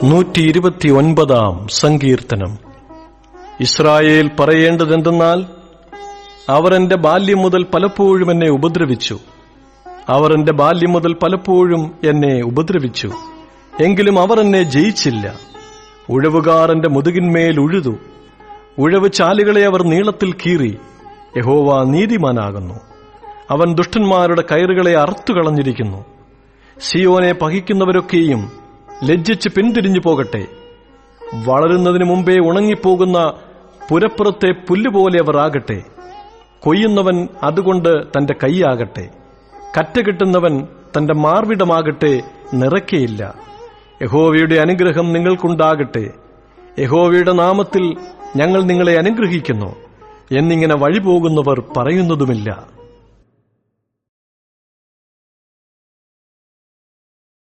129 സങ്കീർത്തനം. ഇസ്രായേൽ പറയേണ്ടതെന്തെന്നാൽ, അവർ എന്റെ ബാല്യം മുതൽ പലപ്പോഴും എന്നെ ഉപദ്രവിച്ചു. അവർ എന്റെ ബാല്യം മുതൽ പലപ്പോഴും എന്നെ ഉപദ്രവിച്ചു, എങ്കിലും അവർ എന്നെ ജയിച്ചില്ല. ഉഴവുകാർ എന്റെ മുതുകിന്മേൽ ഉഴുതു. ഉഴവ് ചാലുകളെ അവർ നീളത്തിൽ കീറി. യഹോവ നീതിമാനാകുന്നു. അവൻ ദുഷ്ടന്മാരുടെ കയറുകളെ അറുത്തുകളഞ്ഞിരിക്കുന്നു. സിയോനെ പഹിക്കുന്നവരൊക്കെയും ലജ്ജിച്ച് പിന്തിരിഞ്ഞു പോകട്ടെ. വളരുന്നതിനു മുമ്പേ ഉണങ്ങിപ്പോകുന്ന പുരപ്പുറത്തെ പുല്ലുപോലെ അവർ ആകട്ടെ. കൊയ്യുന്നവൻ അതുകൊണ്ട് തന്റെ കൈയാകട്ടെ. കറ്റ കിട്ടുന്നവൻ തന്റെ മാർവിടമാകട്ടെ നിറയ്ക്കയില്ല. യഹോവയുടെ അനുഗ്രഹം നിങ്ങൾക്കുണ്ടാകട്ടെ. യഹോവയുടെ നാമത്തിൽ ഞങ്ങൾ നിങ്ങളെ അനുഗ്രഹിക്കുന്നു എന്നിങ്ങനെ വഴിപോകുന്നവർ പറയുന്നതുമില്ല.